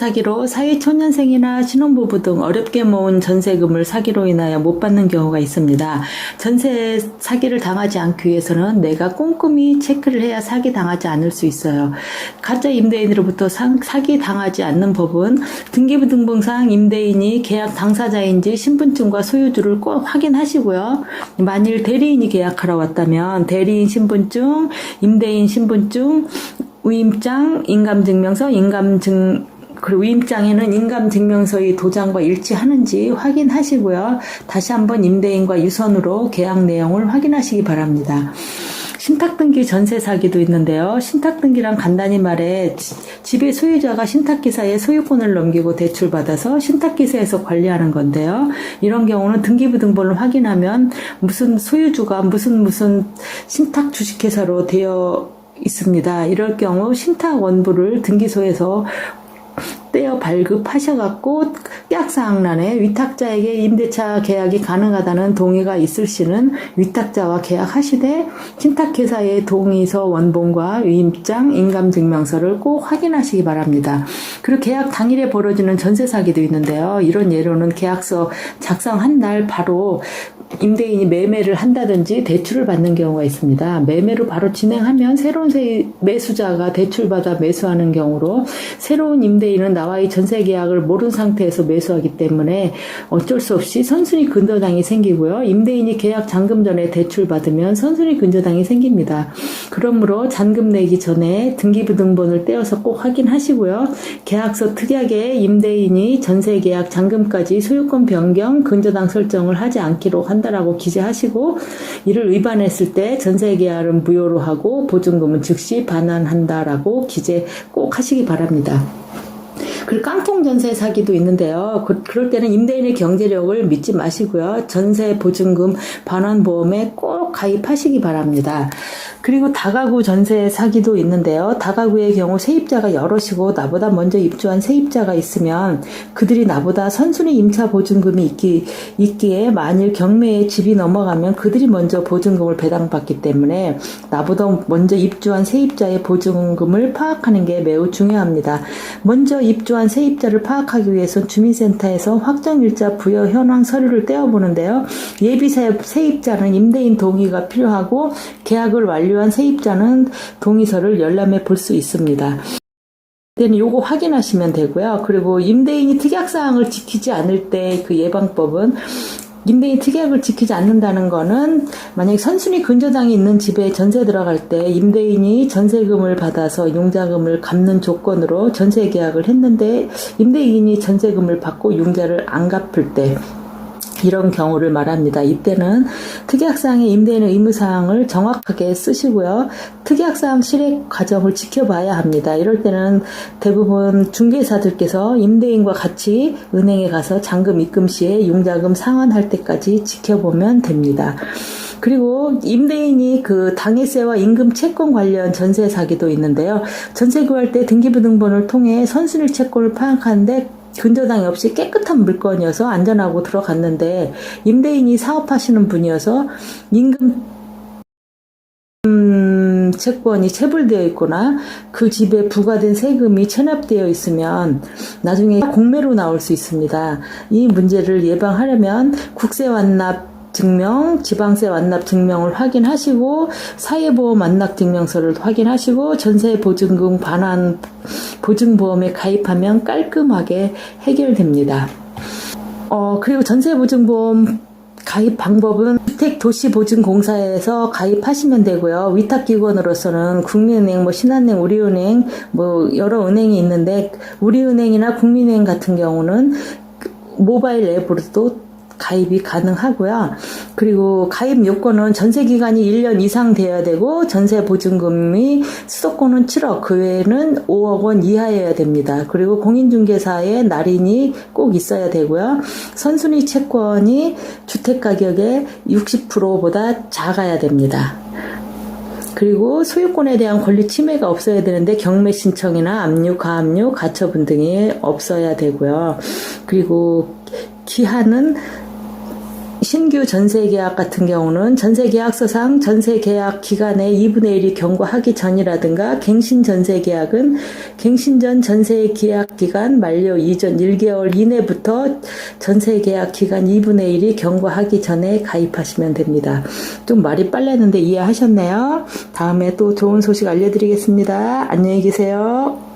사기로 사회초년생이나 신혼부부 등 어렵게 모은 전세금을 사기로 인하여 못 받는 경우가 있습니다. 전세 사기를 당하지 않기 위해서는 내가 꼼꼼히 체크를 해야 사기 당하지 않을 수 있어요. 가짜 임대인으로부터 사기 당하지 않는 법은 등기부등본상 임대인이 계약 당사자인지 신분증과 소유주를 꼭 확인하시고요. 만일 대리인이 계약하러 왔다면 대리인 신분증, 임대인 신분증, 위임장, 인감증명서, 그리고 위임장에는 인감증명서의 도장과 일치하는지 확인하시고요. 다시 한번 임대인과 유선으로 계약 내용을 확인하시기 바랍니다. 신탁등기 전세 사기도 있는데요. 신탁등기란 간단히 말해 집의 소유자가 신탁기사에 소유권을 넘기고 대출받아서 신탁기사에서 관리하는 건데요. 이런 경우는 등기부등본을 확인하면 무슨 소유주가 무슨 신탁 주식회사로 되어 있습니다. 이럴 경우 신탁 원부를 등기소에서 떼어 발급하셔갖고 계약사항란에 위탁자에게 임대차 계약이 가능하다는 동의가 있을 시는 위탁자와 계약하시되 신탁회사의 동의서 원본과 위임장, 인감증명서를 꼭 확인하시기 바랍니다. 그리고 계약 당일에 벌어지는 전세 사기도 있는데요. 이런 예로는 계약서 작성한 날 바로 임대인이 매매를 한다든지 대출을 받는 경우가 있습니다. 매매를 바로 진행하면 새로운 매수자가 대출받아 매수하는 경우로 새로운 임대인은 나와의 전세 계약을 모른 상태에서 매수하기 때문에 어쩔 수 없이 선순위 근저당이 생기고요. 임대인이 계약 잔금 전에 대출받으면 선순위 근저당이 생깁니다. 그러므로 잔금 내기 전에 등기부등본을 떼어서 꼭 확인하시고요. 계약서 특약에 임대인이 전세 계약 잔금까지 소유권 변경, 근저당 설정을 하지 않기로 한다라고 기재하시고 이를 위반했을 때 전세 계약은 무효로 하고 보증금은 즉시 반환한다라고 기재 꼭 하시기 바랍니다. 그리고 깡통 전세 사기도 있는데요. 그럴 때는 임대인의 경제력을 믿지 마시고요. 전세 보증금 반환 보험에 꼭 가입하시기 바랍니다. 그리고 다가구 전세 사기도 있는데요. 다가구의 경우 세입자가 여럿이고 나보다 먼저 입주한 세입자가 있으면 그들이 나보다 선순위 임차 보증금이 있기에 만일 경매에 집이 넘어가면 그들이 먼저 보증금을 배당받기 때문에 나보다 먼저 입주한 세입자의 보증금을 파악하는 게 매우 중요합니다. 먼저 입주한 세입자를 파악하기 위해선 주민센터에서 확정일자 부여 현황 서류를 떼어보는데요. 예비 세입자는 임대인 동의가 필요하고 계약을 완료한 세입자는 동의서를 열람해 볼 수 있습니다. 때는 요거 확인하시면 되고요. 그리고 임대인이 특약사항을 지키지 않을 때 그 예방법은 임대인 특약을 지키지 않는다는 거는 만약에 선순위 근저당이 있는 집에 전세 들어갈 때 임대인이 전세금을 받아서 융자금을 갚는 조건으로 전세 계약을 했는데 임대인이 전세금을 받고 융자를 안 갚을 때 이런 경우를 말합니다. 이때는 특약사항의 임대인의 의무사항을 정확하게 쓰시고요. 특약사항 실행 과정을 지켜봐야 합니다. 이럴 때는 대부분 중개사들께서 임대인과 같이 은행에 가서 잔금 입금 시에 융자금 상환할 때까지 지켜보면 됩니다. 그리고 임대인이 그 당해세와 임금 채권 관련 전세 사기도 있는데요. 전세 구할 때 등기부등본을 통해 선순위 채권을 파악하는데 근저당이 없이 깨끗한 물건이어서 안전하고 들어갔는데 임대인이 사업하시는 분이어서 임금 채권이 체불되어 있거나 그 집에 부과된 세금이 체납되어 있으면 나중에 공매로 나올 수 있습니다. 이 문제를 예방하려면 국세 완납 증명, 지방세 완납 증명을 확인하시고 사회보험 완납 증명서를 확인하시고 전세 보증금 반환 보증보험에 가입하면 깔끔하게 해결됩니다. 그리고 전세 보증보험 가입 방법은 주택도시보증공사에서 가입하시면 되고요. 위탁기관으로서는 국민은행, 신한은행, 우리은행, 여러 은행이 있는데 우리은행이나 국민은행 같은 경우는 모바일 앱으로도 가입이 가능하고요. 그리고 가입 요건은 전세기간이 1년 이상 돼야 되고 전세 보증금이 수도권은 7억, 그 외에는 5억 원 이하여야 됩니다. 그리고 공인중개사의 날인이 꼭 있어야 되고요. 선순위 채권이 주택가격의 60%보다 작아야 됩니다. 그리고 소유권에 대한 권리 침해가 없어야 되는데 경매 신청이나 압류, 가압류, 가처분 등이 없어야 되고요. 그리고 기한은 신규 전세 계약 같은 경우는 전세 계약서상 전세 계약 기간의 2분의 1이 경과하기 전이라든가 갱신 전세 계약은 갱신 전 전세 계약 기간 만료 이전 1개월 이내부터 전세 계약 기간 2분의 1이 경과하기 전에 가입하시면 됩니다. 좀 말이 빨랐는데 이해하셨나요? 다음에 또 좋은 소식 알려드리겠습니다. 안녕히 계세요.